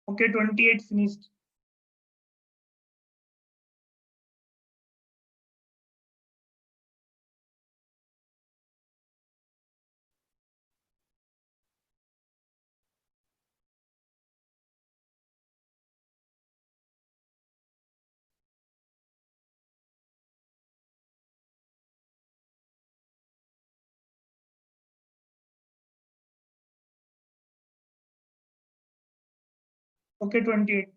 Okay, 28 finished. Okay, 28.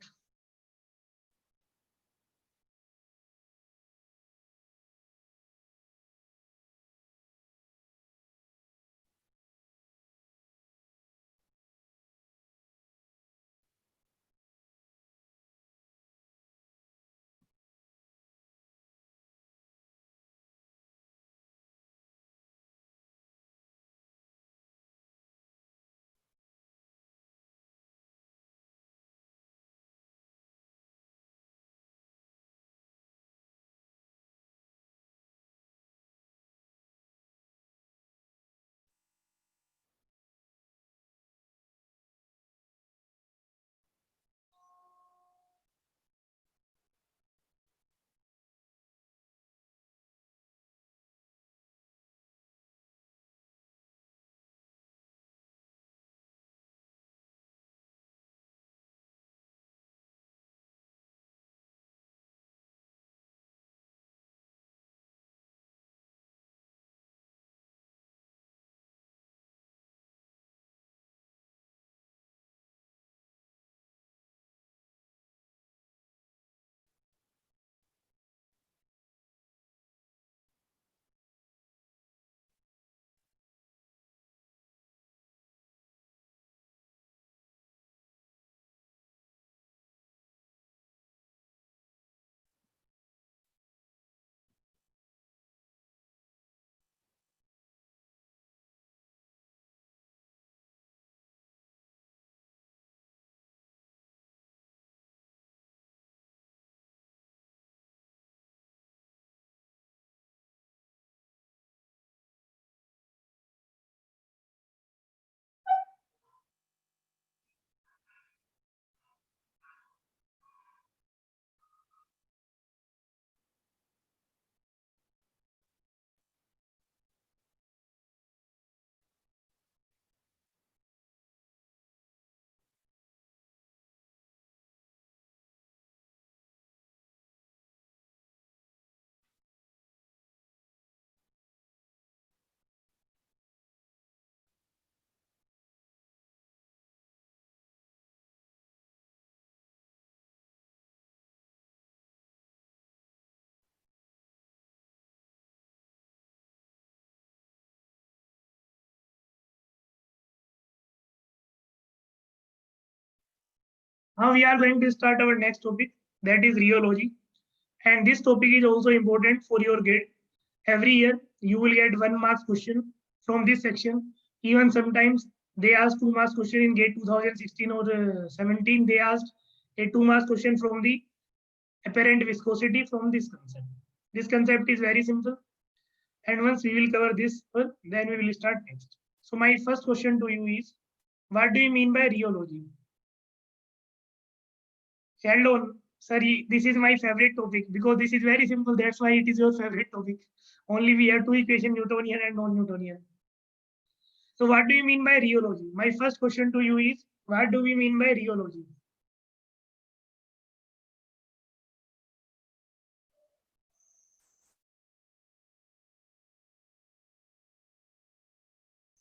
Now we are going to start our next topic, that is rheology. And this topic is also important for your grade. Every year you will get 1 mark question from this section. Even sometimes they ask 2 marks question in GATE 2016 or 17. They asked a 2 marks question from the apparent viscosity from this concept. This concept is very simple. And once we will cover this, then we will start next. So my first question to you is, what do you mean by rheology? Sheldon, sorry, this is my favorite topic because this is very simple. That's why it is your favorite topic. Only we have two equations, Newtonian and non-Newtonian. So what do you mean by rheology? My first question to you is, what do we mean by rheology?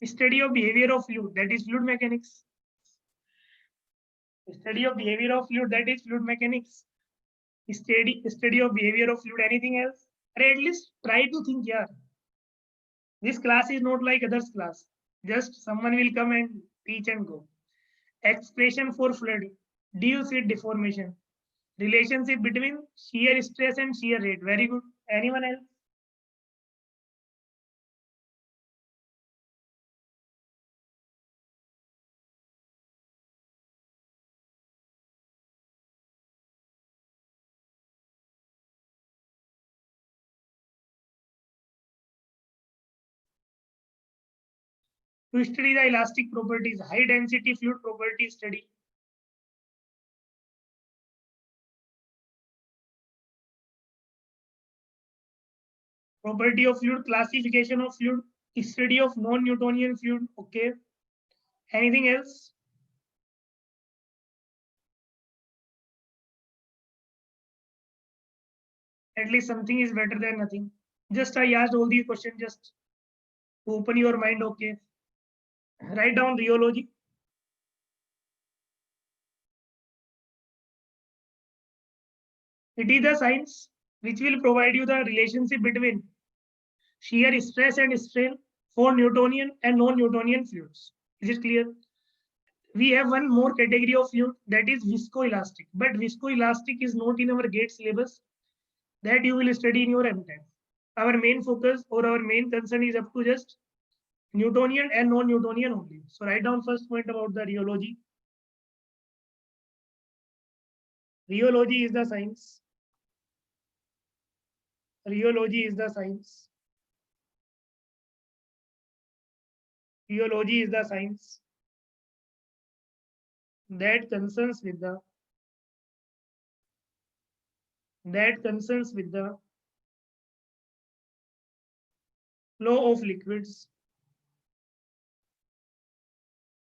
Study of behavior of fluid, that is fluid mechanics. Study of behavior of fluid, that is fluid mechanics. Study of behavior of fluid, anything else? Or at least try to think, yeah. This class is not like others class. Just someone will come and teach and go. Expression for fluid. Do you see deformation? Relationship between shear stress and shear rate. Very good. Anyone else? To study the elastic properties, high density fluid property study. property of fluid, classification of fluid, study of non-Newtonian fluid. Okay. Anything else? At least something is better than nothing. Just I asked all these questions just to open your mind. Okay. Write down rheology. It is the science which will provide you the relationship between shear stress and strain for Newtonian and non-Newtonian fluids. Is it clear? We have one more category of fluid, that is viscoelastic. But viscoelastic is not in our GATE syllabus. That you will study in your MTech. Our main focus or our main concern is up to just Newtonian and non-Newtonian only. So write down first point about the rheology. Rheology is the science. Rheology is the science. Rheology is the science that concerns with the flow of liquids,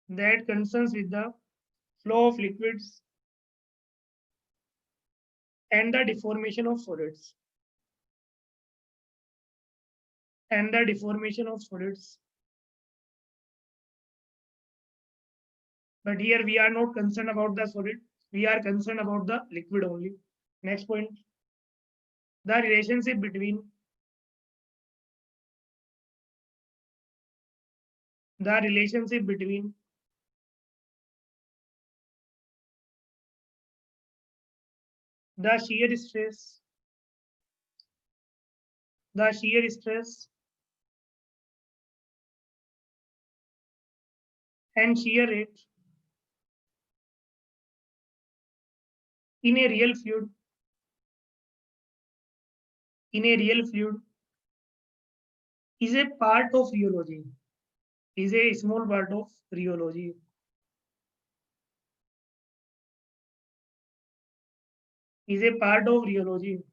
that concerns with the flow of liquids and the deformation of solids. And the deformation of solids. But here we are not concerned about the solid. We are concerned about the liquid only. Next point. The relationship between the shear stress, and shear rate in a real fluid, is a part of rheology. Is a small part of rheology. Is a part of rheology.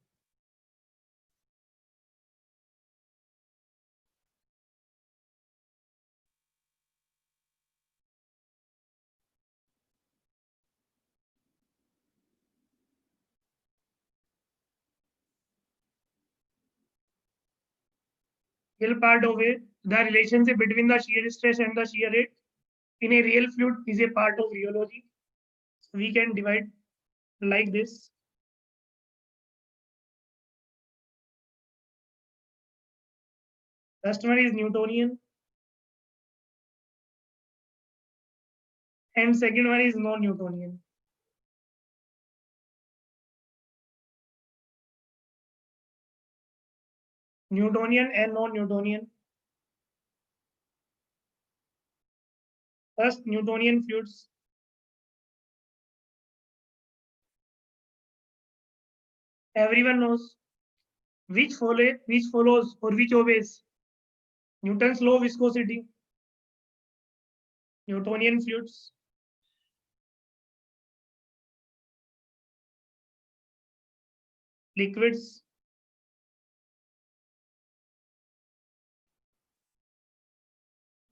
Real part of it. The relationship between the shear stress and the shear rate in a real fluid is a part of rheology. So we can divide like this. First one is Newtonian and second one is non-Newtonian. Newtonian and non-Newtonian. First, Newtonian fluids. Everyone knows which follows or which obeys Newton's law of viscosity. Newtonian fluids. Liquids.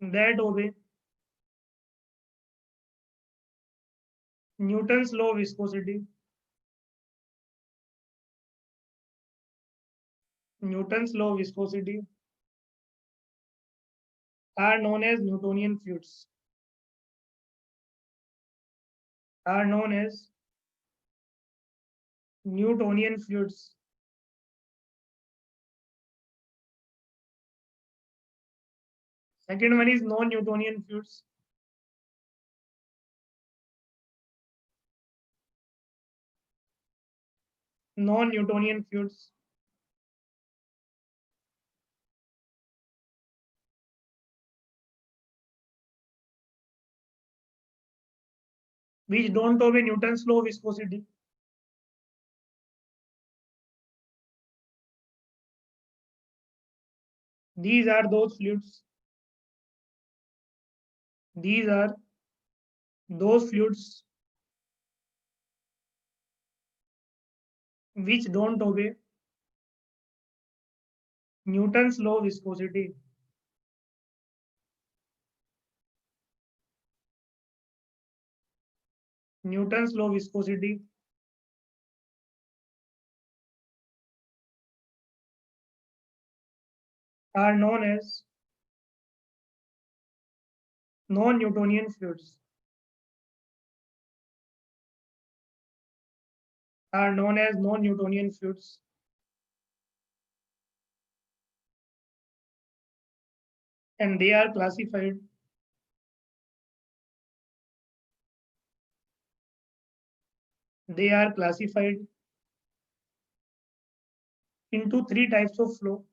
That obey Newton's law of viscosity. Newton's law of viscosity are known as Newtonian fluids. Are known as Newtonian fluids. Second one is non-Newtonian fluids. Non-Newtonian fluids. Which don't obey Newton's law of viscosity. These are those fluids. These are those fluids which don't obey Newton's law of viscosity. Newton's law of viscosity are known as non-Newtonian fluids. Are known as non-Newtonian fluids. And they are classified into three types of flow.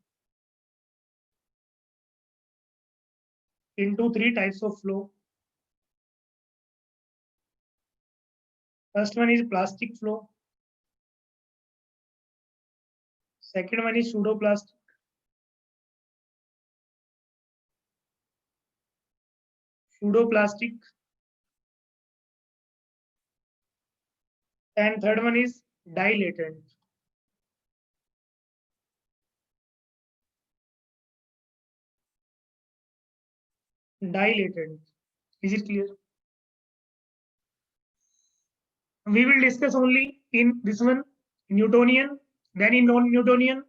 First one is plastic flow. Second one is pseudoplastic. And third one is dilatant. Is it clear? We will discuss only in this one, Newtonian, then in non-Newtonian,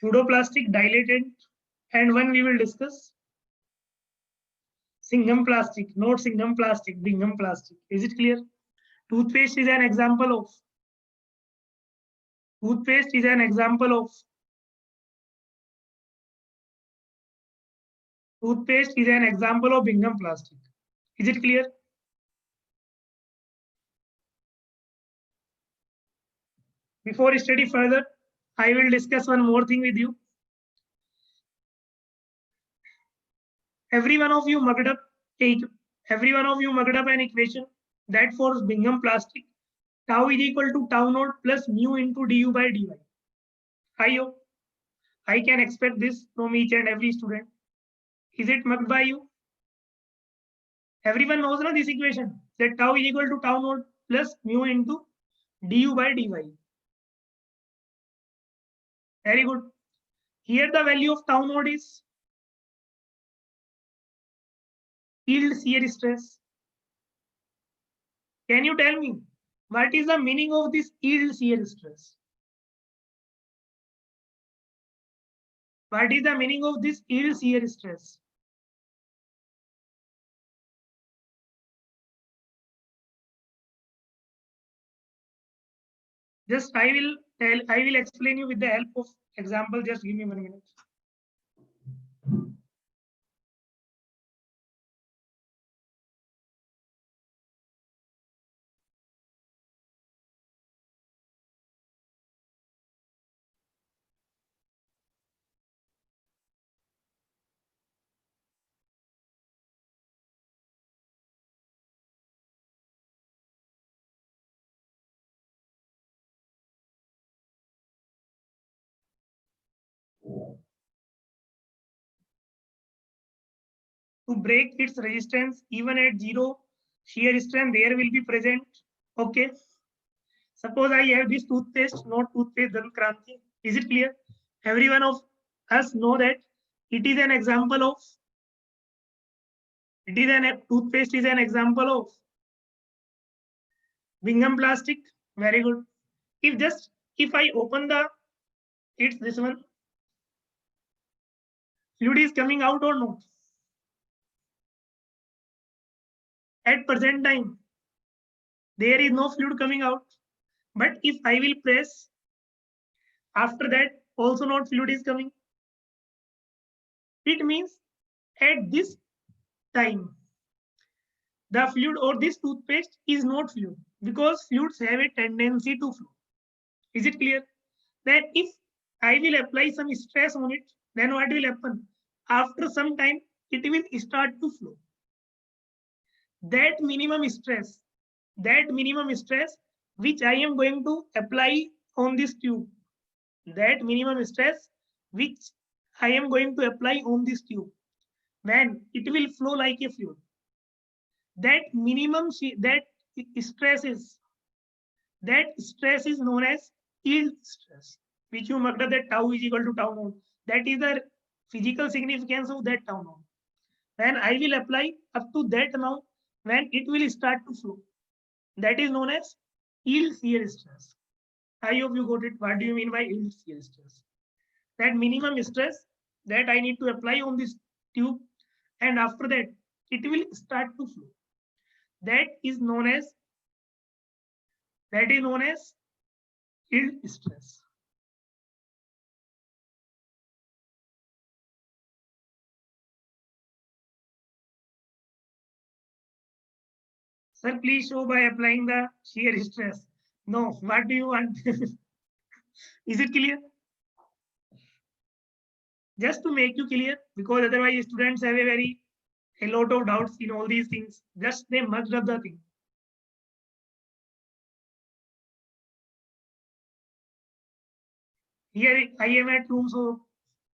pseudoplastic, dilatant, and one we will discuss Singham plastic, not Singham plastic, Bingham plastic. Is it clear? Toothpaste is an example of Bingham plastic. Is it clear? Before study further, I will discuss one more thing with you. Every one of you mugged up an equation that for Bingham plastic, tau is equal to tau naught plus mu into du by dy. I hope I can expect this from each and every student. Is it mugged by you? Everyone knows this equation, that tau is equal to tau naught plus mu into du by dy. Very good. Here the value of tau naught is yield shear stress. Can you tell me what is the meaning of this yield shear stress? What is the meaning of this yield shear stress? Just I will explain you with the help of example. Just give me 1 minute. To break its resistance, even at zero shear strength, there will be present. Okay. Suppose I have this toothpaste, not toothpaste, Dant Kranti. Is it clear? Every one of us know that it is an example of. Toothpaste is an example of Bingham plastic. Very good. If I open it's this one. Fluid is coming out or not? At present time, there is no fluid coming out. But if I will press, after that also not fluid is coming. It means at this time, the fluid or this toothpaste is not fluid, because fluids have a tendency to flow. Is it clear? That if I will apply some stress on it, then what will happen? After some time, it will start to flow. That minimum stress which I am going to apply on this tube, when it will flow like a fluid, that stress is known as yield stress. which you marked that tau is equal to tau naught. That is the physical significance of that tau naught. When I will apply up to that amount, when it will start to flow, that is known as yield shear stress. I hope you got it. What do you mean by yield shear stress? That minimum stress that I need to apply on this tube, and after that it will start to flow. That is known as yield stress. Sir, please show by applying the shear stress. No, what do you want? Is it clear? Just to make you clear, because otherwise students have a lot of doubts in all these things. Just they mucked up the thing. Here I am at room, so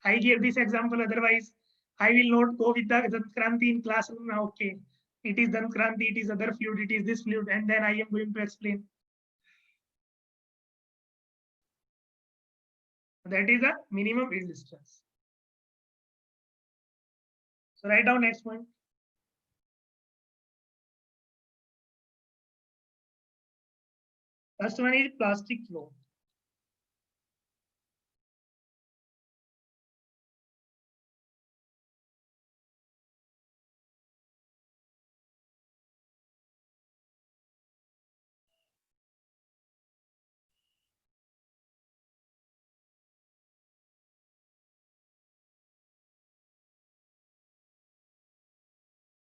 I gave this example. Otherwise, I will not go with the Dankranti in classroom now. Okay, it is Dankranti, it is other fluid, it is this fluid, and then I am going to explain. That is a minimum yield stress. So write down next point. First one is plastic flow.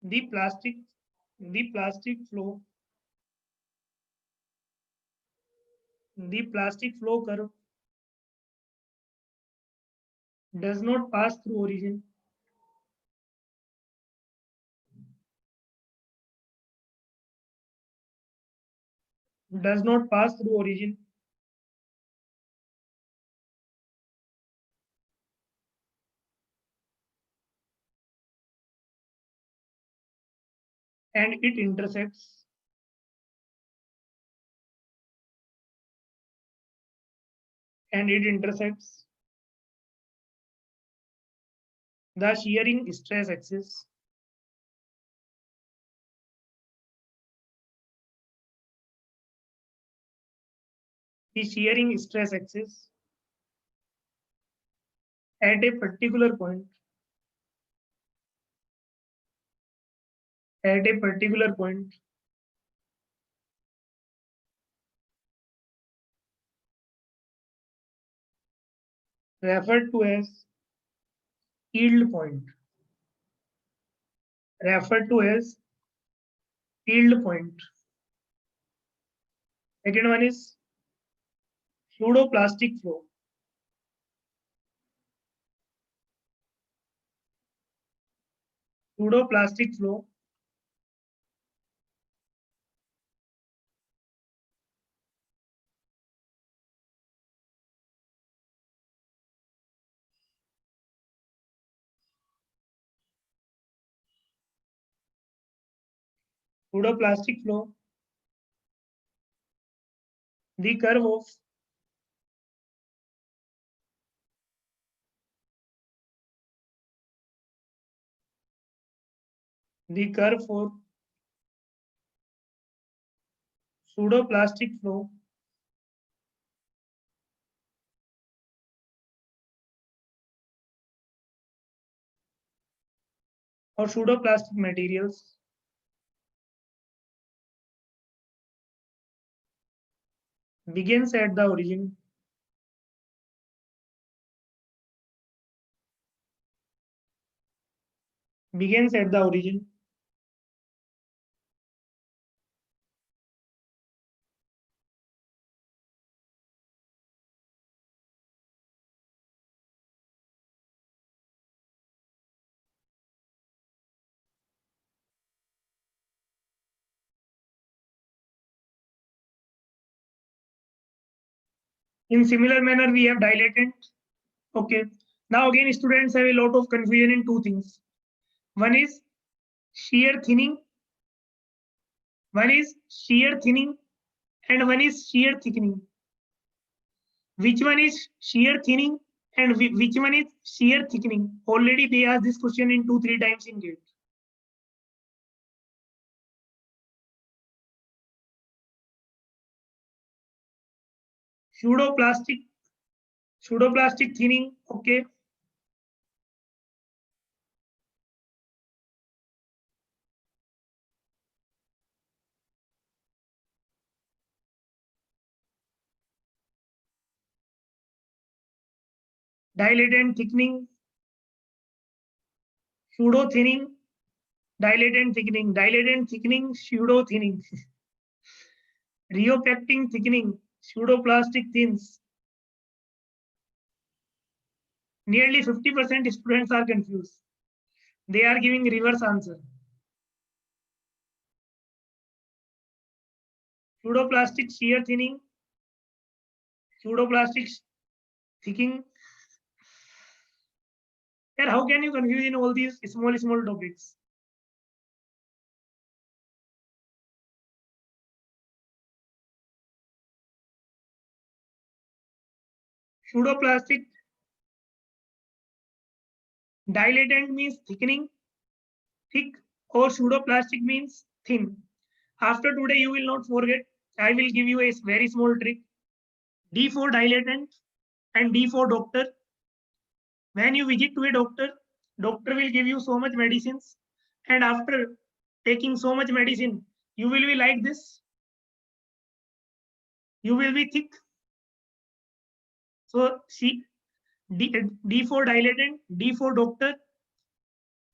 The plastic flow, the plastic flow curve does not pass through origin. Does not pass through origin. And it intersects the shearing stress axis. The shearing stress axis at a particular point. At a particular point. Referred to as yield point. Referred to as yield point. Second one is pseudoplastic flow. Pseudoplastic flow pseudoplastic flow, the curve of the curve for pseudoplastic flow or pseudoplastic materials begins at the origin. Begins at the origin. In similar manner, we have dilatant. Okay. Now again, students have a lot of confusion in two things. One is shear thinning. One is shear thinning and one is shear thickening. Which one is shear thinning and which one is shear thickening? Already they asked this question in 2-3 times in GATE. Pseudoplastic, pseudoplastic thinning, okay. Dilatant thickening, pseudo thinning, dilatant thickening, pseudo thinning. Rheopectin thickening, pseudoplastic thins. Nearly 50% students are confused. They are giving reverse answer. Pseudoplastic shear thinning, pseudoplastic thickening. And how can you confuse in all these small topics? Pseudoplastic dilatant means thickening, thick, or pseudoplastic means thin. After today, you will not forget. I will give you a very small trick. D for dilatant and D for doctor. When you visit to a doctor, doctor will give you so much medicines, and after taking so much medicine, you will be like this. You will be thick. So see, D for dilatant, D for doctor,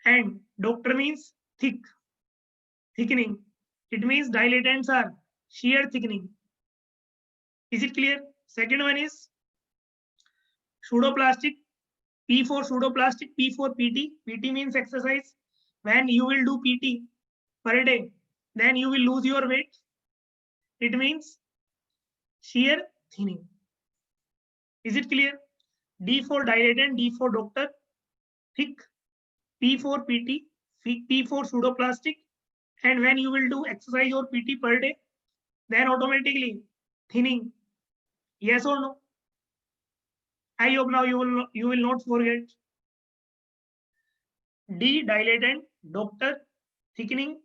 and doctor means thick, thickening. It means dilatants are shear thickening. Is it clear? Second one is pseudoplastic. P for pseudoplastic, P for PT. PT means exercise. When you will do PT per day, then you will lose your weight. It means shear thinning. Is it clear? D for dilatant, D for doctor, thick, P for PT, P for pseudoplastic. And when you will do exercise or PT per day, then automatically thinning. Yes or no? I hope now you will not forget. D dilatant, doctor, thickening,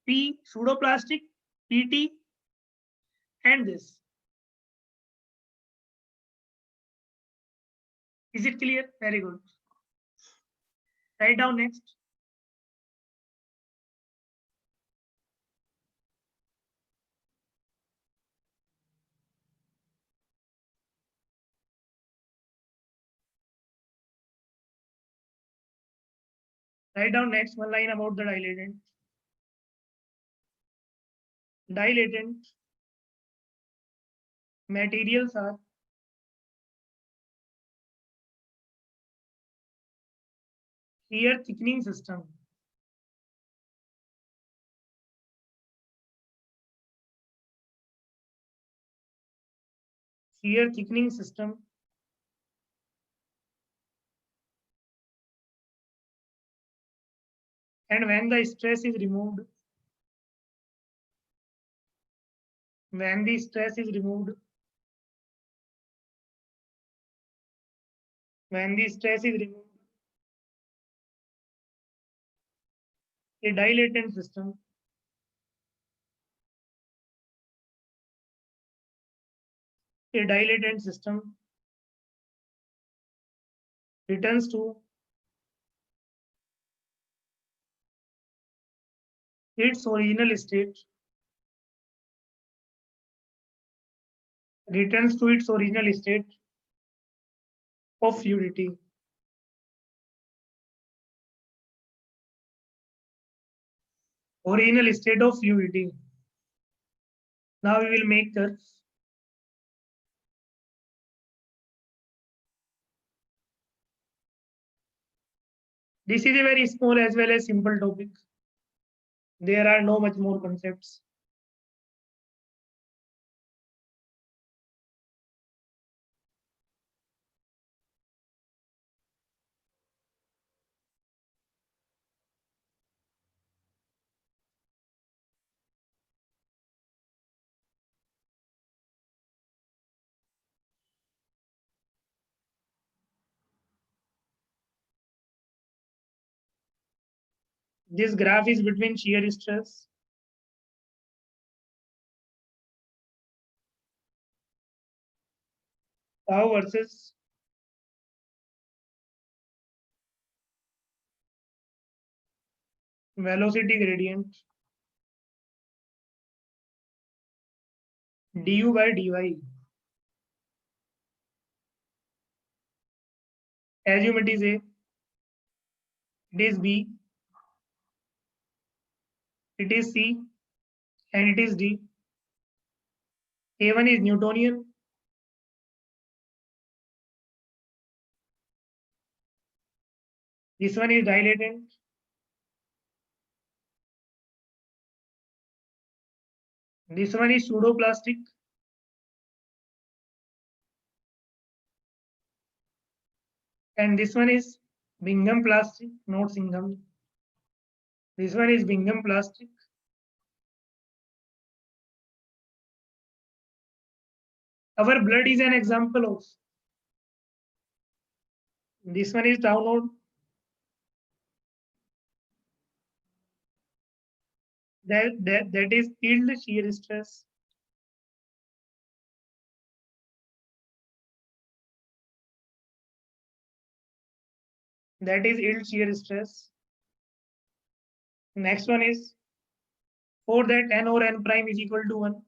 P pseudoplastic, PT, and this. Is it clear? Very good. Write down next. Write down next one line about the dilatant. Dilatant materials are shear thickening system. Shear thickening system. And when the stress is removed, when the stress is removed, when the stress is removed, a dilatant system a dilatant system returns to its original state, returns to its original state of fluidity. Original state of fluidity. Now we will make curves. This is a very small as well as simple topic. There are no much more concepts. This graph is between shear stress tau versus velocity gradient du by dy. Assume it is A, it is B, it is C, and it is D. A1 is Newtonian, this one is dilatant, this one is pseudoplastic, and this one is Bingham plastic, not Singham. This one is Bingham plastic. Our blood is an example of. This one is tau node. That is yield shear stress. That is yield shear stress. Next one is for that n or n prime is equal to 1.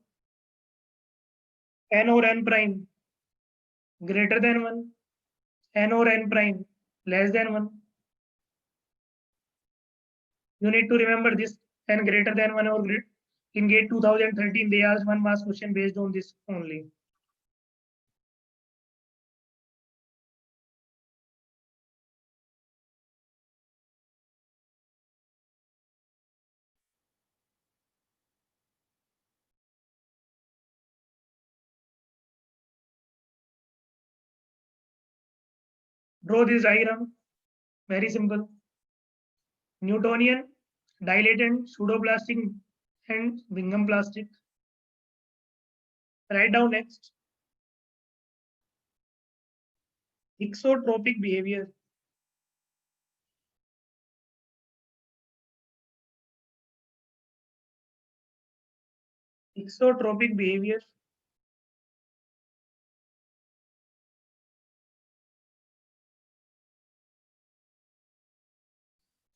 N or n prime greater than 1. N or n prime less than 1. You need to remember this n greater than 1 or greater. In GATE 2013, they asked one mass question based on this only. Draw this diagram. Very simple. Newtonian, dilatant, pseudoplastic, and Bingham plastic. Write down next. Exotropic behavior. Exotropic behavior.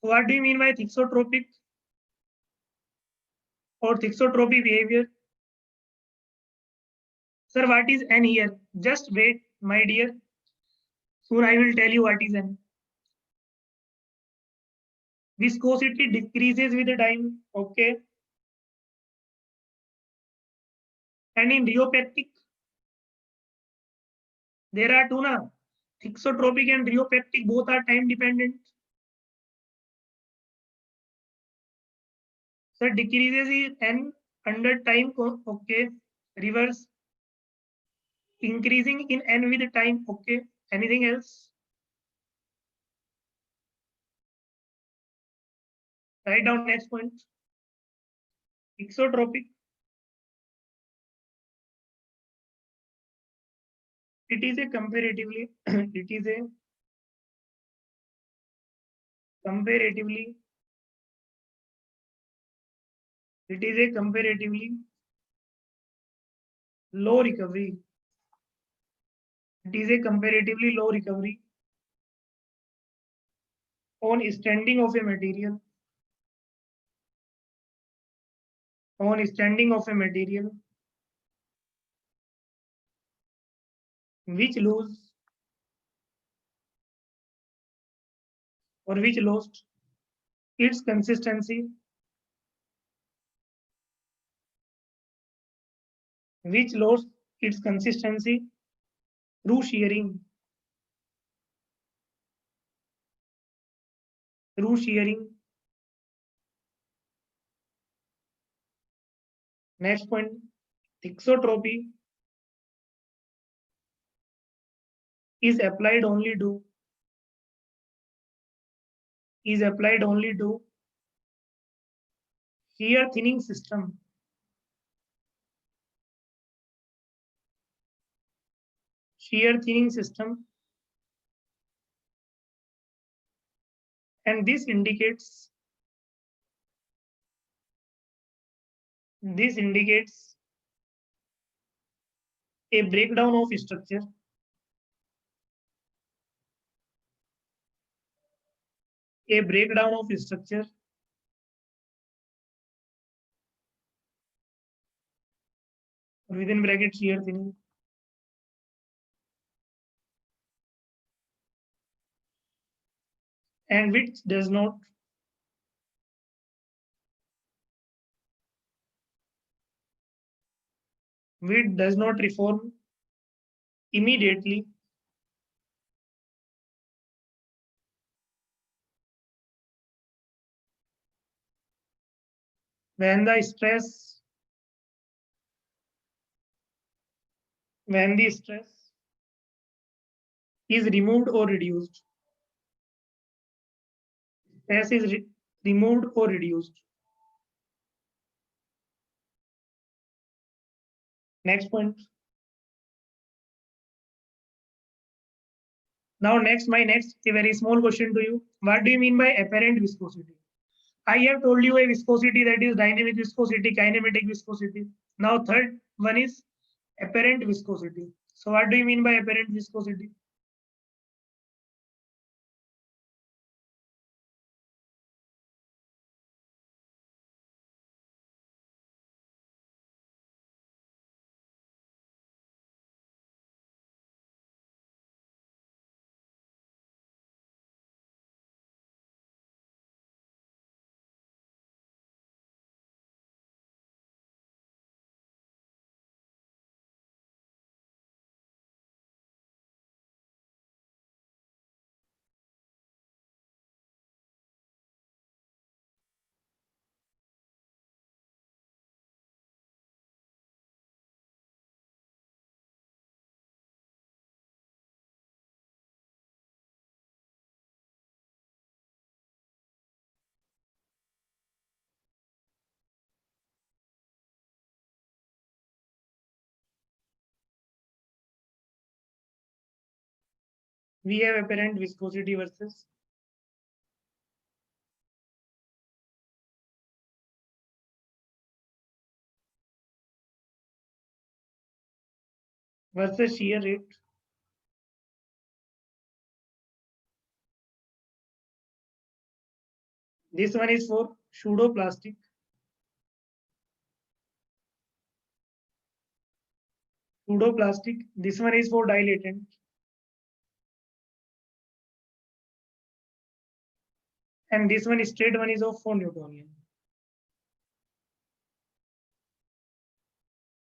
What do you mean by thixotropic or thixotropy behavior? Sir, what is N here? Just wait, my dear. Soon I will tell you what is N. Viscosity decreases with the time. Okay. And in rheopectic, there are two now. Thixotropic and rheopectic both are time dependent. So decreases is N under time. Okay. Reverse. Increasing in N with the time. Okay. Anything else? Write down next point. Exotropic. It is a comparatively, it is a comparatively, it is a comparatively low recovery. It is a comparatively low recovery on standing of a material. On standing of a material which lose or which lost its consistency, which lost its consistency through shearing. Through shearing. Next point, thixotropy is applied only to shear thinning system. Shear thinning system, and this indicates This indicates a breakdown of structure. A breakdown of structure within brackets shear thinning. And which does not reform immediately when the stress is removed or reduced. Stress is removed or reduced. Next point. Now my next a very small question to you. What do you mean by apparent viscosity? I have told you a viscosity, that is dynamic viscosity, kinematic viscosity. Now third one is apparent viscosity. So what do you mean by apparent viscosity? We have apparent viscosity versus shear rate. This one is for pseudoplastic. This one is for dilatant. And this one straight one is of for Newtonian.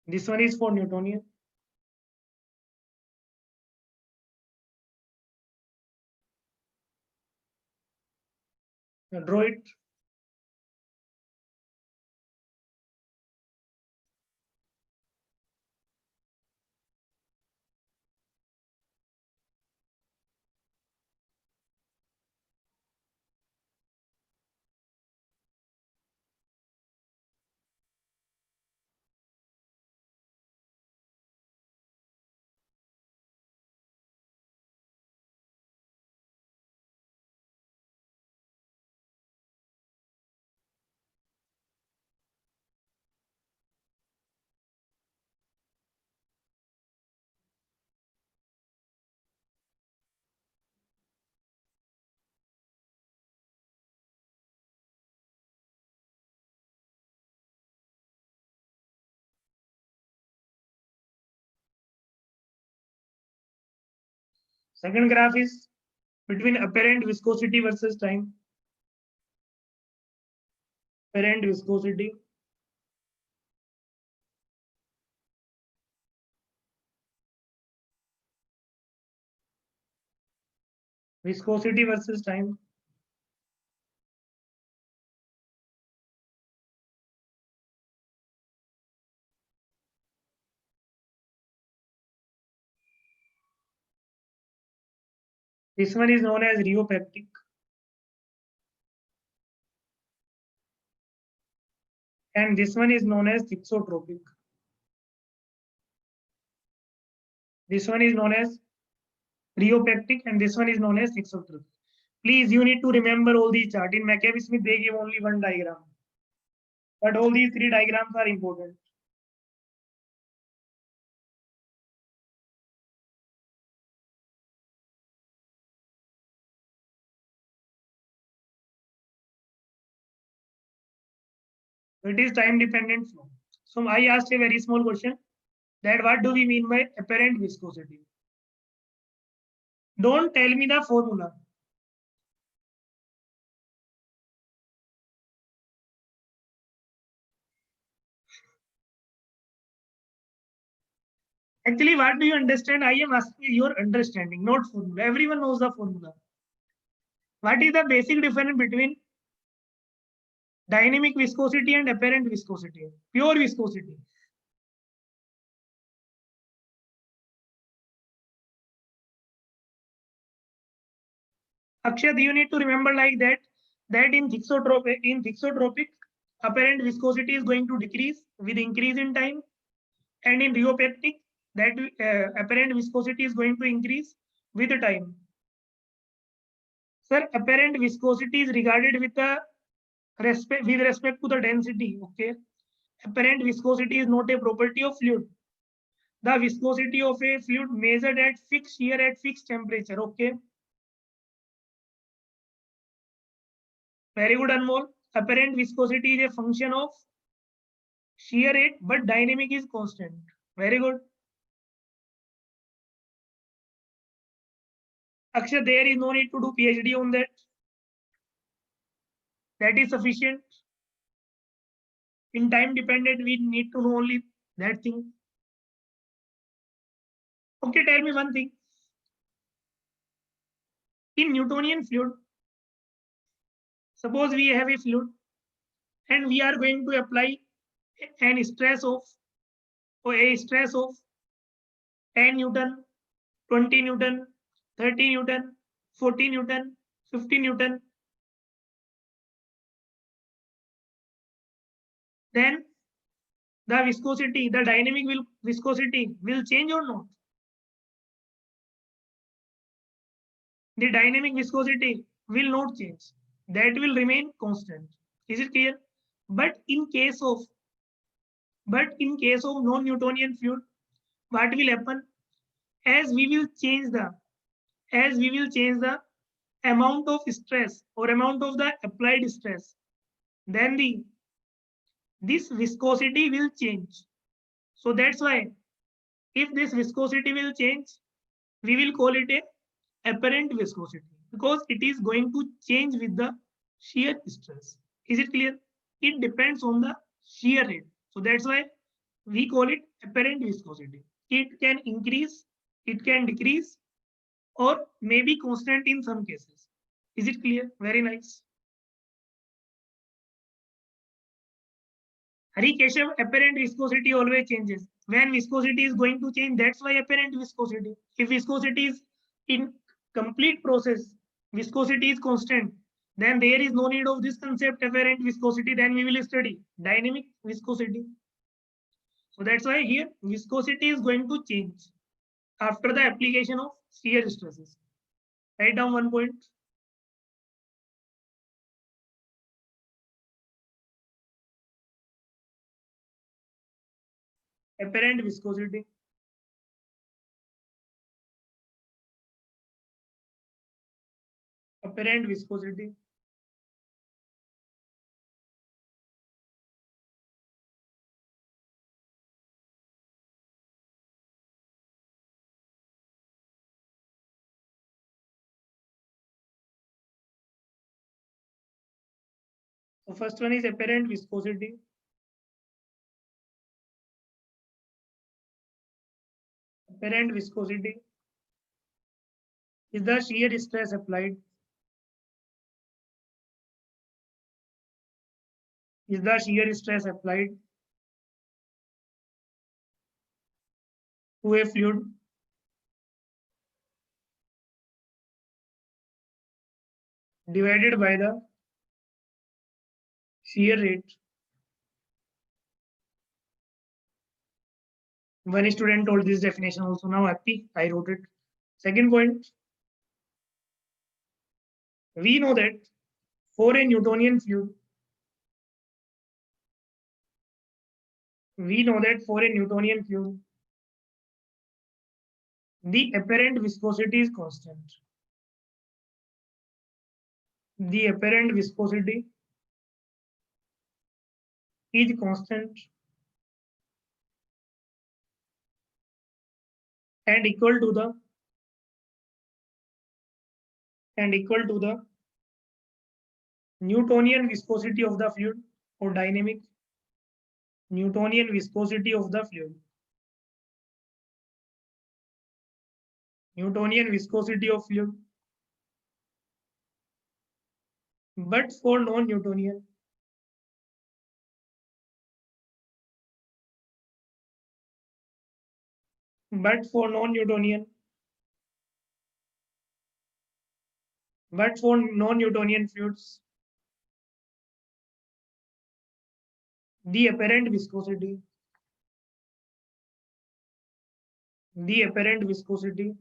This one is for Newtonian. Now draw it. Second graph is between apparent viscosity versus time. Apparent viscosity. Viscosity versus time. This one is known as rheopeptic. And this one is known as thixotropic. This one is known as rheopeptic and this one is known as thixotropic. Please, you need to remember all these chart. In McCabe Smith, they give only one diagram. but all these three diagrams are important. It is time dependent flow. So I asked a very small question that what do we mean by apparent viscosity? Don't tell me the formula. Actually, what do you understand? I am asking your understanding, not formula. Everyone knows the formula. What is the basic difference between dynamic viscosity and apparent viscosity? Pure viscosity. Akshat, you need to remember like that in thixotropic, apparent viscosity is going to decrease with increase in time, and in rheopeptic, that apparent viscosity is going to increase with the time. Sir, apparent viscosity is regarded with the with respect to the density. Okay, apparent viscosity is not a property of fluid. The viscosity of a fluid measured at fixed shear at fixed temperature. Okay, very good, Anmol. Apparent viscosity is a function of shear rate, but dynamic is constant. Very good. Akshay, there is no need to do PhD on that. That is sufficient. In time dependent, we need to know only that thing. Okay, tell me one thing. In Newtonian fluid, suppose we have a fluid and we are going to apply an stress of or a stress of 10 Newton, 20 Newton, 30 Newton, 40 Newton, 50 Newton. Then the viscosity, the dynamic viscosity will change or not? The dynamic viscosity will not change. That will remain constant. Is it clear? But in case of non-Newtonian fluid, what will happen? As we will change the amount of stress or amount of the applied stress, then this viscosity will change. So that's why if this viscosity will change, we will call it a apparent viscosity because it is going to change with the shear stress. Is it clear? It depends on the shear rate. So that's why we call it apparent viscosity. It can increase, it can decrease, or maybe constant in some cases. Is it clear? Very nice. Hari Keshav, apparent viscosity always changes. When viscosity is going to change, that's why apparent viscosity. If viscosity is in complete process, viscosity is constant, then there is no need of this concept apparent viscosity. Then we will study dynamic viscosity. So that's why here viscosity is going to change after the application of shear stresses. Write down one point. Apparent viscosity. Apparent viscosity. So first one is apparent viscosity. Apparent viscosity is the shear stress applied. Is the shear stress applied to a fluid divided by the shear rate. One student told this definition also. Now happy, I wrote it. Second point, we know that for a Newtonian fluid, We know that for a Newtonian fluid, the apparent viscosity is constant. The apparent viscosity is constant and equal to the Newtonian viscosity of the fluid or dynamic Newtonian viscosity of the fluid. Newtonian viscosity of fluid. But for non-Newtonian, but for non-Newtonian, but for non-Newtonian fluids, the apparent viscosity, the apparent viscosity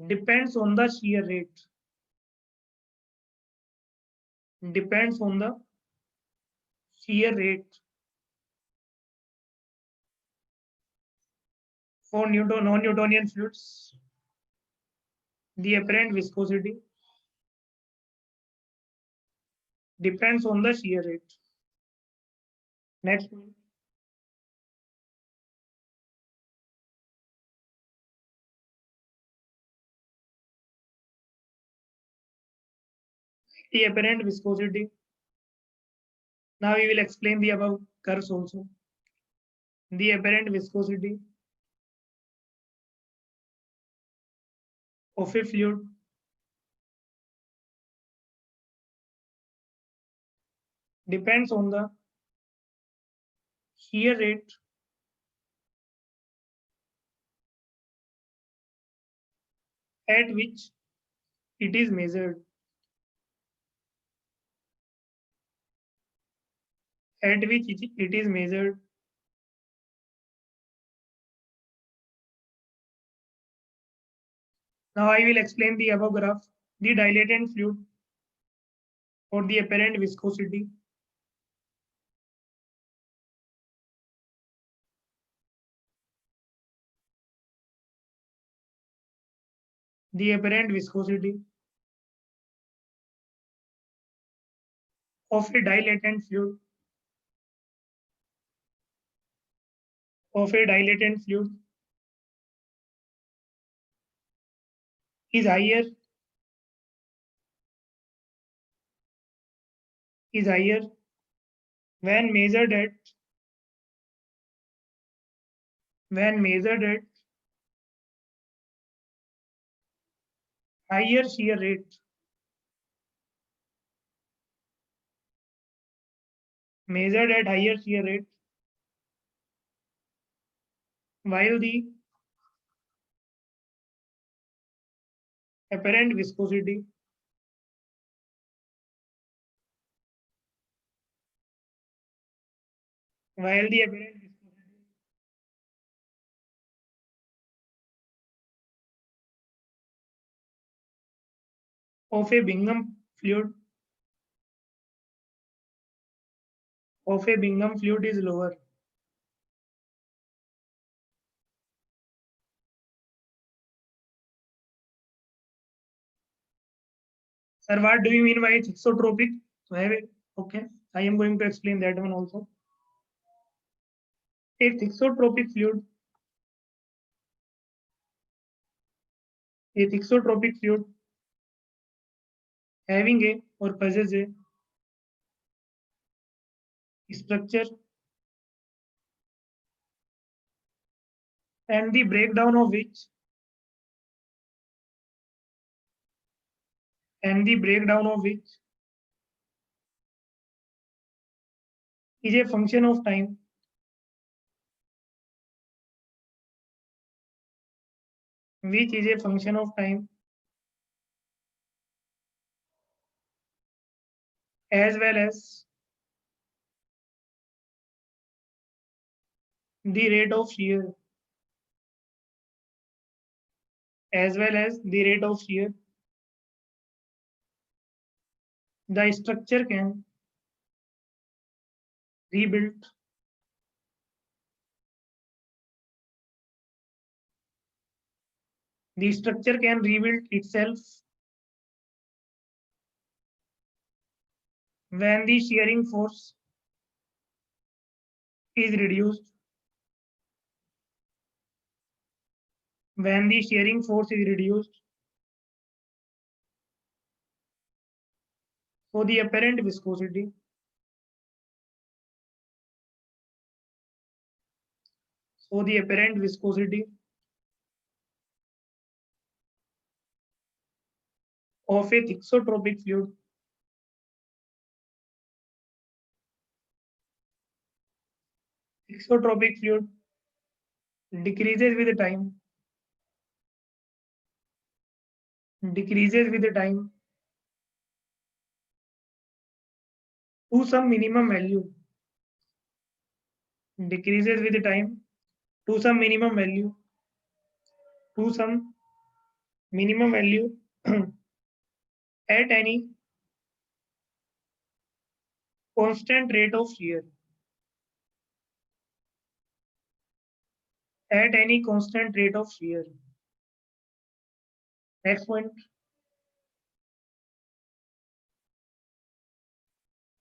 depends on the shear rate. Depends on the shear rate. For non-Newtonian fluids, the apparent viscosity depends on the shear rate. Next one. The apparent viscosity. Now we will explain the above curves also. The apparent viscosity of a fluid depends on the shear rate at which it is measured. At which it is measured. Now I will explain the above graph. The dilatant fluid or the apparent viscosity the apparent viscosity of a dilatant fluid is higher when measured at higher shear rate. Measured at higher shear rate, while the apparent viscosity while the apparent viscosity of a Bingham fluid is lower. Sir, what do you mean by thixotropic? Okay, I am going to explain that one also. A thixotropic fluid, having a or possess a structure and the breakdown of which is a function of time, which is a function of time as well as the rate of shear the structure can rebuilt. The structure can rebuild itself when the shearing force is reduced. When the shearing force is reduced, so the apparent viscosity of a thixotropic fluid decreases with time to some minimum value decreases with time to some minimum value to some minimum value at any constant rate of shear at any constant rate of shear. Next point,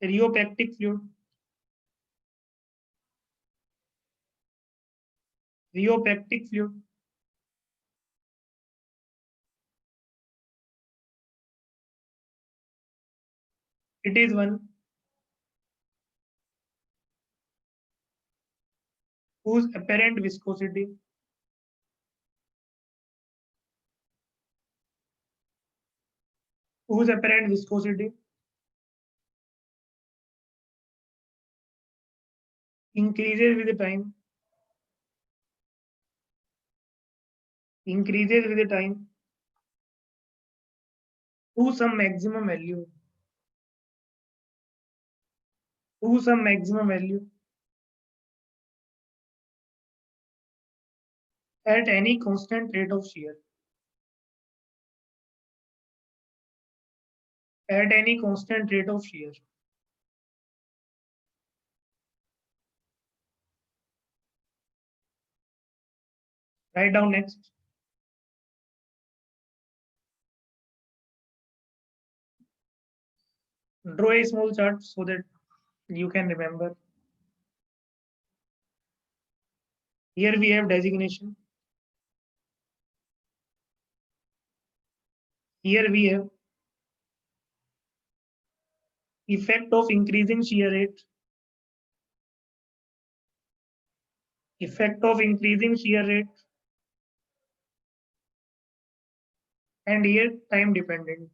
rheopactic fluid. Rheopactic fluid it is one whose apparent viscosity increases with time to some maximum value at any constant rate of shear Write down next. Draw a small chart so that you can remember. Here we have designation. Here we have effect of increasing shear rate. And here time dependent.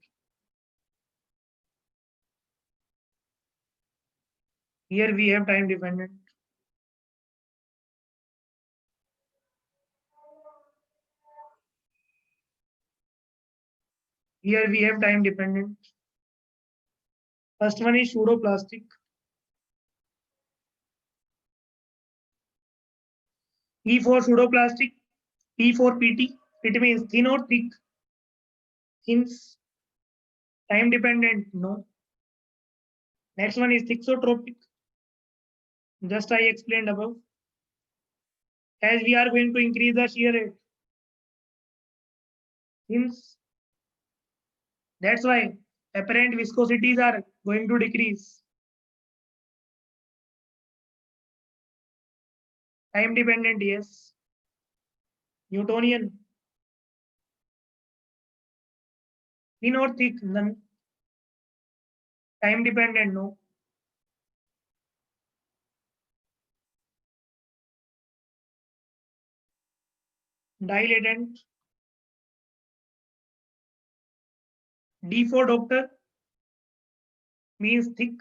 Here we have time dependent. Here we have time dependent. First one is pseudoplastic. E for pseudoplastic, P for PT. It means thin or thick. Thins. Time dependent, no. Next one is thixotropic. Just I explained above. As we are going to increase the shear rate, thins. That's why apparent viscosities are going to decrease. Time dependent, yes. Newtonian. Thin or thick, none. Time dependent, no. Dilatant. D for doctor means thick.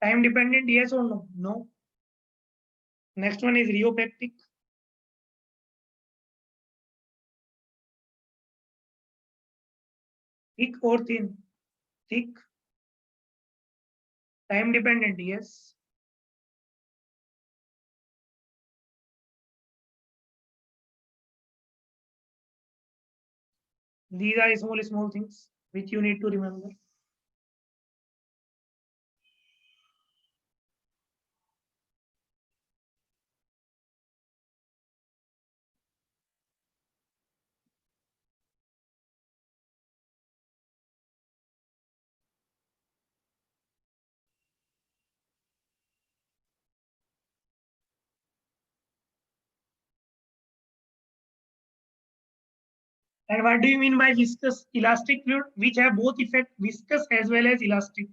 Time dependent, yes or no? No. Next one is rheopactic. Thick or thin? Thick. Time dependent, yes. These are small things which you need to remember. And what do you mean by viscous? Elastic fluid, which have both effect, viscous as well as elastic.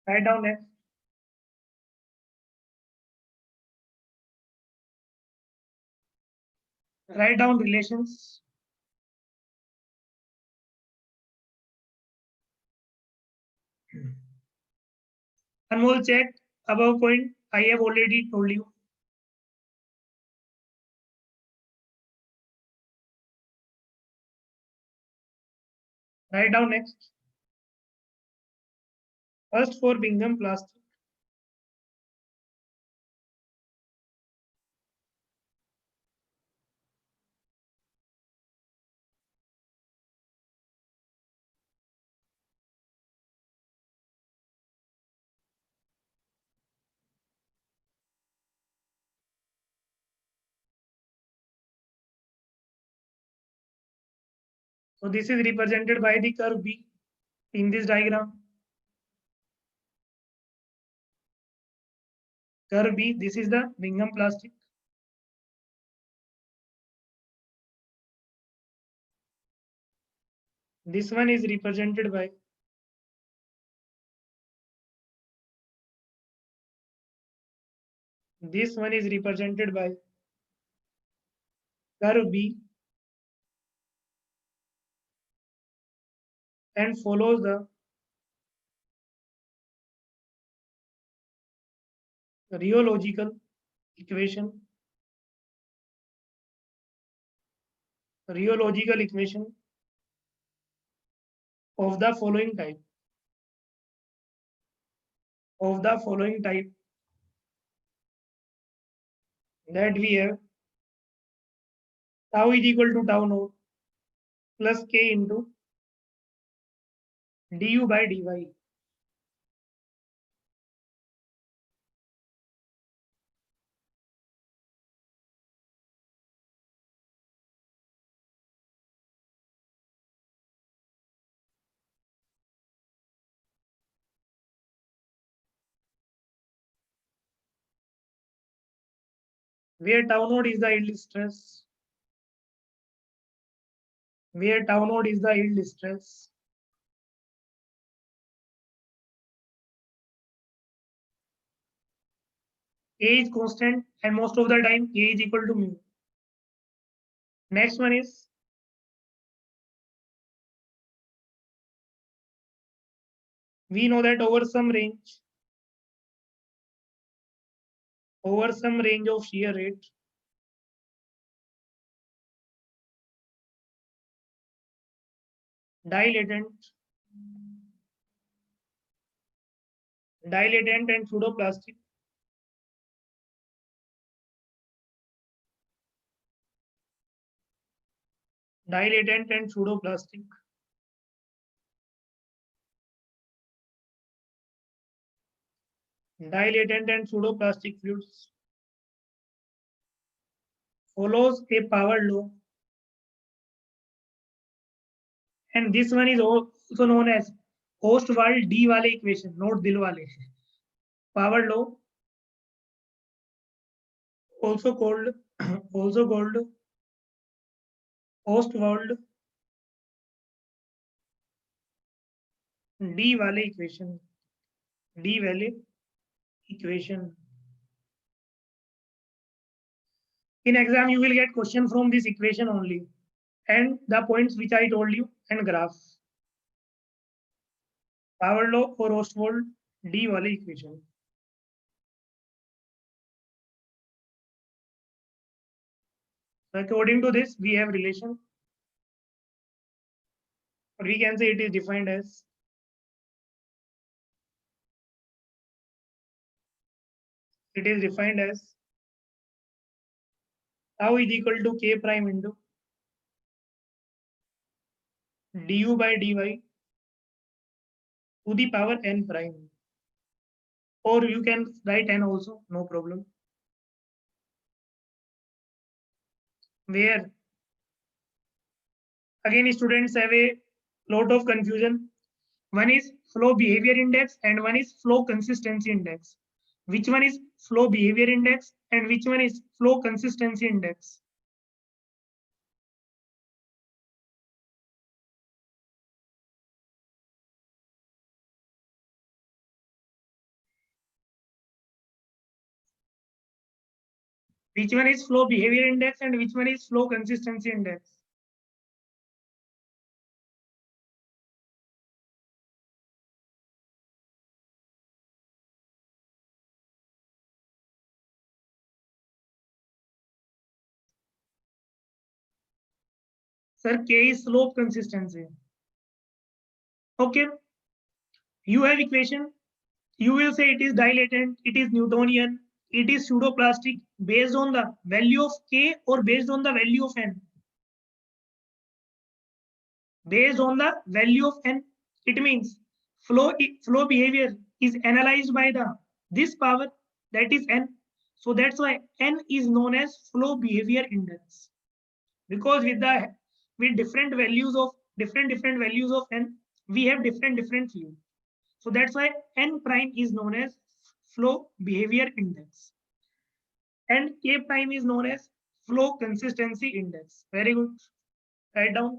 Write down next. Write down relations. Anmol, check above point. I have already told you. Write down next. First for Bingham plastic. So this is represented by the curve B in this diagram. Curve B, this is the Bingham plastic. This one is represented by curve B and follows the rheological equation. Rheological equation of the following type. That we have tau is equal to tau naught plus k into du by dy. Where tau naught is the yield stress. Where tau naught is the yield stress. A is constant and most of the time A is equal to mu. Next one is we know that over some range of shear rate, dilatant and pseudoplastic dilatant and pseudoplastic fluids follows a power law, and this one is also known as Ostwald D wale equation, not Dil wale. Power law, also called Ostwald D wale equation. D wale equation. In exam, you will get question from this equation only, and the points which I told you and graph. Power law or Ostwald D wale equation. So according to this, we have relation, or we can say it is defined as tau is equal to k prime into du by dy to the power n prime, or you can write n also, no problem. Where again students have a lot of confusion. One is flow behavior index and one is flow consistency index. Which one is flow behavior index and which one is flow consistency index? Which one is flow behavior index and which one is flow consistency index? Sir, K is slope consistency. Okay, you have equation. You will say it is dilatant, it is Newtonian, it is pseudoplastic based on the value of K or based on the value of N. Based on the value of N, it means flow behavior is analyzed by the this power, that is N. So that's why N is known as flow behavior index, because with different values of N, we have different flow. So that's why N prime is known as flow behavior index and K prime is known as flow consistency index. Very good. Write down.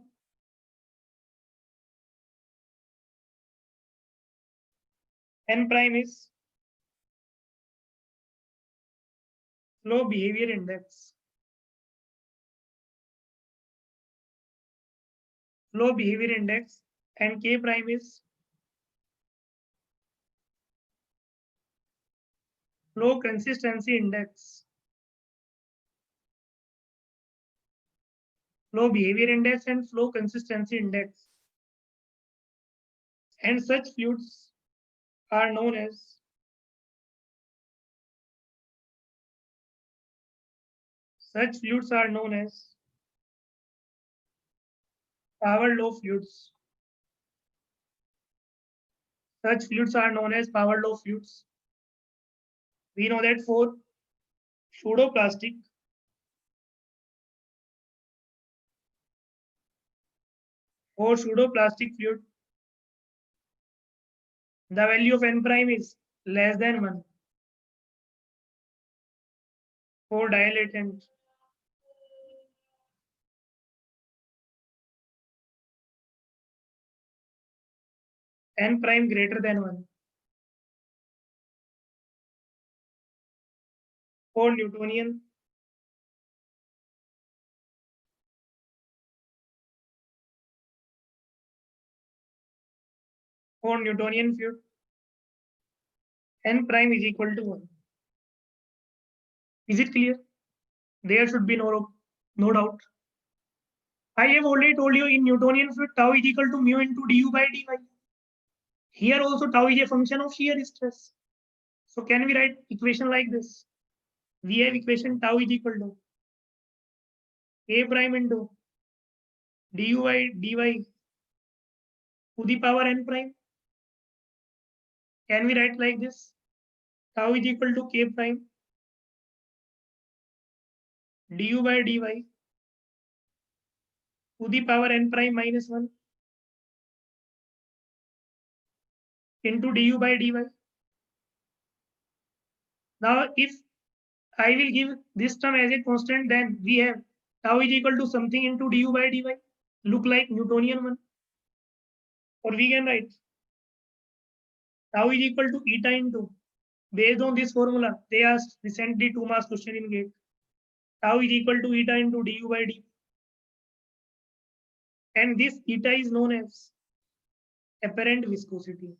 N prime is flow behavior index. Flow behavior index and K prime is flow consistency index. Flow behavior index and flow consistency index. And such fluids are known as power law fluids. Such fluids are known as power law fluids. We know that for pseudoplastic fluid, the value of n prime is less than 1. For dilatant, n prime greater than 1. For Newtonian, fluid, n prime is equal to 1. Is it clear? There should be no doubt. I have already told you in Newtonian fluid, tau is equal to mu into du by dy. Here also tau is a function of shear stress. So can we write equation like this? We have equation tau is equal to a prime into du by dy to the power n prime. Can we write like this? Tau is equal to k prime du by dy to the power n prime minus 1 into du by dy. Now, if I will give this term as a constant, then we have tau is equal to something into du by dy. Look like Newtonian one. Or we can write tau is equal to eta into, based on this formula, they asked recently 2 marks question in GATE. Tau is equal to eta into du by dy. And this eta is known as apparent viscosity.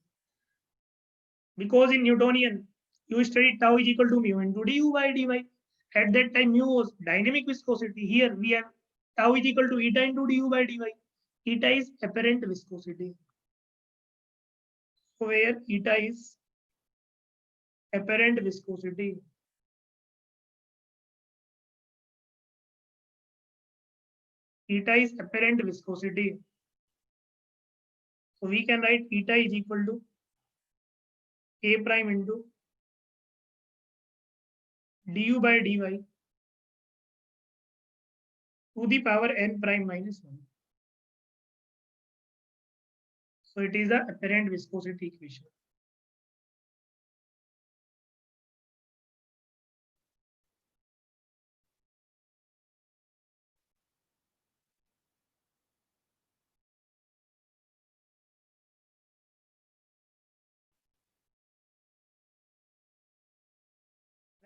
Because in Newtonian, you studied tau is equal to mu into du by dy. At that time, mu was dynamic viscosity. Here we have tau is equal to eta into du by dy. Eta is apparent viscosity. So where eta is apparent viscosity. Eta is apparent viscosity. So we can write eta is equal to K prime into du by dy to the power n prime minus 1. So it is the apparent viscosity equation.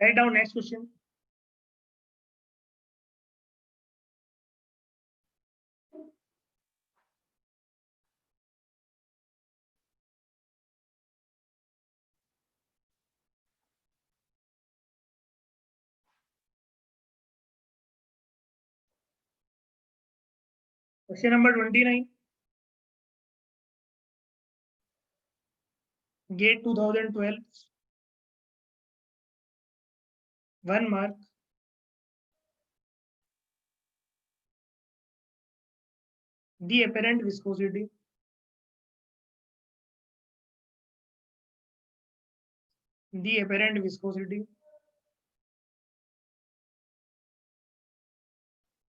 Write down next question. Question number 29. GATE 2012. 1 mark. The apparent viscosity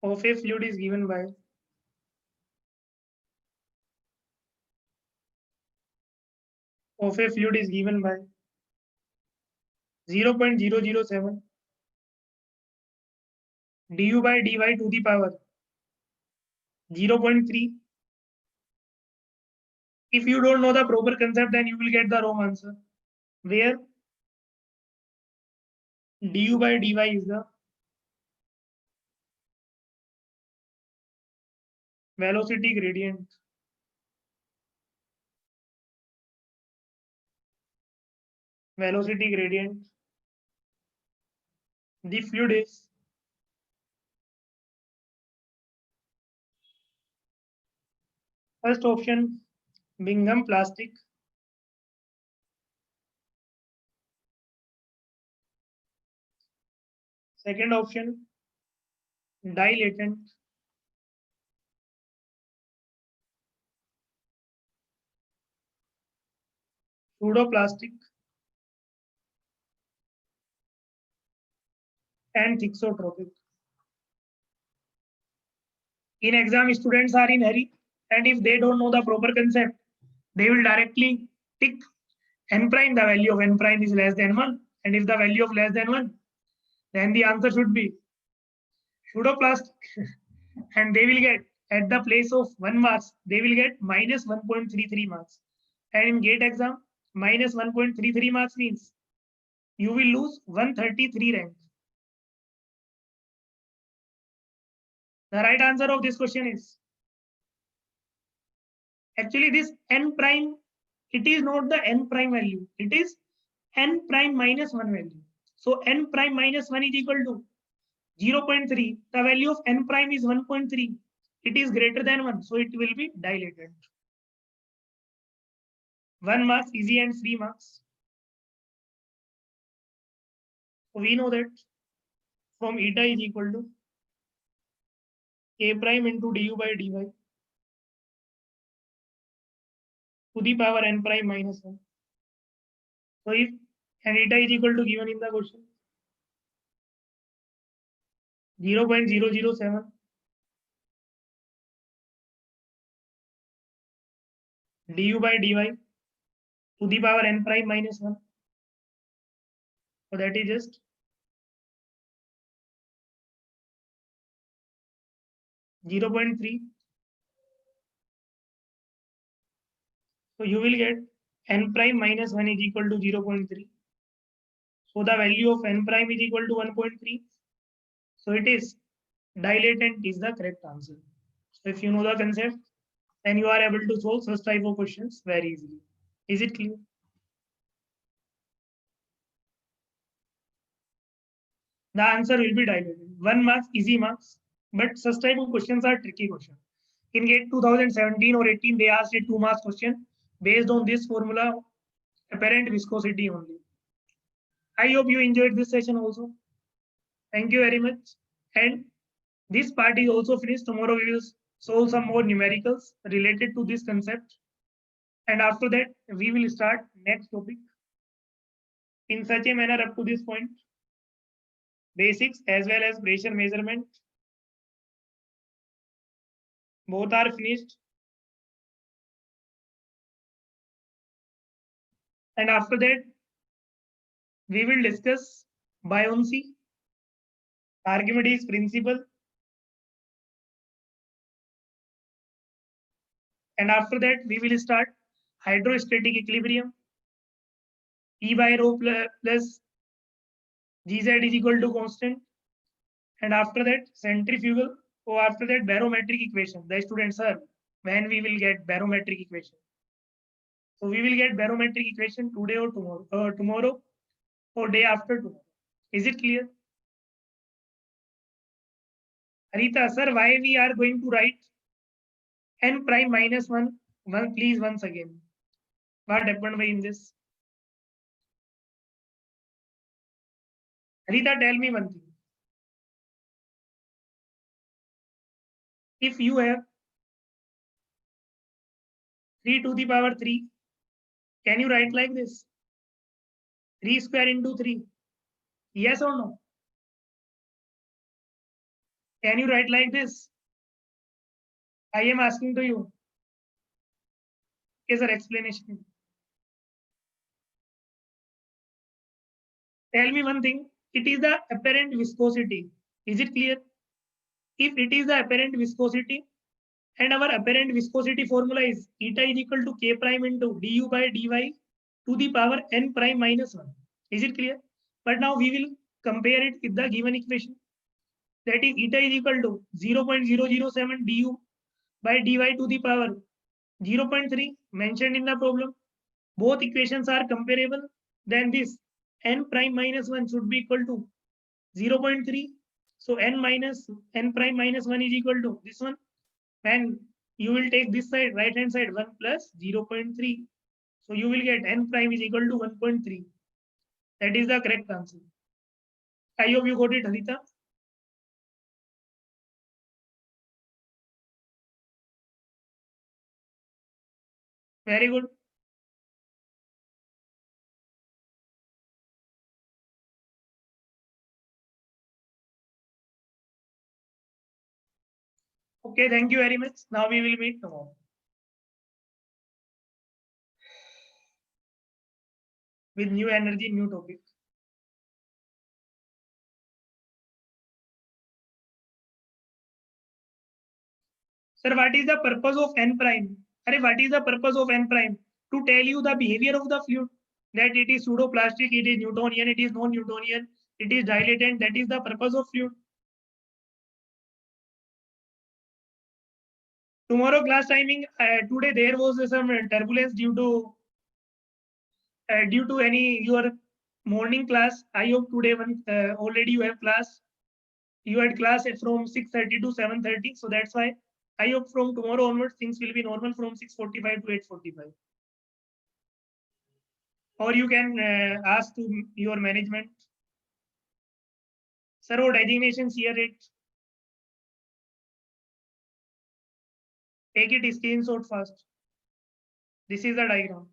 of a fluid is given by 0.007 du by dy to the power 0.3. If you don't know the proper concept, then you will get the wrong answer. Where du by dy is the velocity gradient. The fluid is first option Bingham plastic. Second option dilatant. Pseudoplastic and thixotropic. In exam, students are in hurry, and if they don't know the proper concept, they will directly tick n prime. The value of n prime is less than 1, and if the value of less than 1, then the answer should be pseudoplastic. And they will get, at the place of 1 marks, they will get minus 1.33 marks. And in GATE exam, minus 1.33 marks means you will lose 133 rank. The right answer of this question is actually this n prime. It is not the n prime value. It is n prime minus 1 value. So n prime minus 1 is equal to 0.3. The value of n prime is 1.3. It is greater than 1. So it will be dilated. 1 marks, easy and free marks. So we know that from eta is equal to K prime into du by dy to the power n prime minus 1. So if n eta is equal to given in the question 0.007 du by dy to the power n prime minus 1. So that is just 0.3. So you will get n prime minus 1 is equal to 0.3. So the value of n prime is equal to 1.3. So it is dilatant is the correct answer. So if you know the concept, then you are able to solve such type of questions very easily. Is it clear? The answer will be dilatant. 1 marks, easy marks, but such type of questions are tricky questions. In GATE 2017 or 18, they asked a 2 marks question based on this formula, apparent viscosity only. I hope you enjoyed this session also. Thank you very much. And This part is also finished. Tomorrow we will solve some more numericals related to this concept. And after that, we will start next topic in such a manner up to this point. Basics as well as pressure measurement. Both are finished. And after that, we will discuss buoyancy, Archimedes principle. And after that, we will start hydrostatic equilibrium. E by rho plus Gz is equal to constant. And after that, centrifugal. Or after that, barometric equation. The students are when we will get barometric equation. So we will get barometric equation today or tomorrow or day after tomorrow. Is it clear? Harita, sir, why we are going to write n prime minus 1? Please, once again. What happened in this? Harita, tell me one thing. If you have 3 to the power 3, can you write like this? 3 square into 3. Yes or no? Can you write like this? I am asking to you. Is there explanation? Tell me one thing. It is the apparent viscosity. Is it clear? If it is the apparent viscosity, and our apparent viscosity formula is eta is equal to k prime into du by dy to the power n prime minus 1. Is it clear? But now we will compare it with the given equation. That is eta is equal to 0.007 du by dy to the power 0.3 mentioned in the problem. Both equations are comparable. Then this n prime minus 1 should be equal to 0.3. So n prime minus 1 is equal to this one. And you will take this side, right hand side, 1 plus 0.3. So you will get n prime is equal to 1.3. That is the correct answer. I hope you got it, Harita. Very good. Okay, thank you very much. Now we will meet tomorrow. With new energy, new topic. Sir, what is the purpose of n prime? What is the purpose of n prime? To tell you the behavior of the fluid. That it is pseudoplastic, it is Newtonian, it is non-Newtonian, it is dilatant. That is the purpose of fluid. Tomorrow class timing, today there was some turbulence due to any your morning class. I hope today already you have class. You had class from 6:30 to 7:30, so that's why I hope from tomorrow onwards things will be normal from 6:45 to 8:45. Or you can ask to your management. Sir, what designation here it? Take it screenshot first. This is the diagram.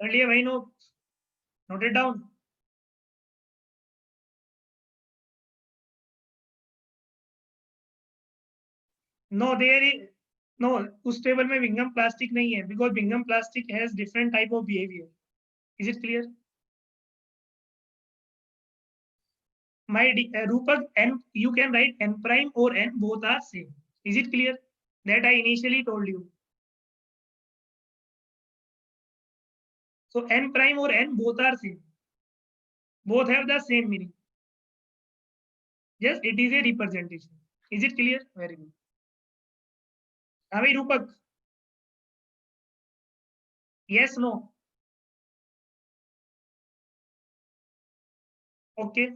Earlier, why not? Note it down. No, there is no. उस table में Bingham plastic नहीं है because Bingham plastic has different type of behavior. Is it clear? My Rupak n, you can write n prime or n, both are same. Is it clear? That I initially told you. So n prime or n both are same. both have the same meaning. Yes, it is a representation. Is it clear? Very good. Avi Rupak? Yes, no? Okay.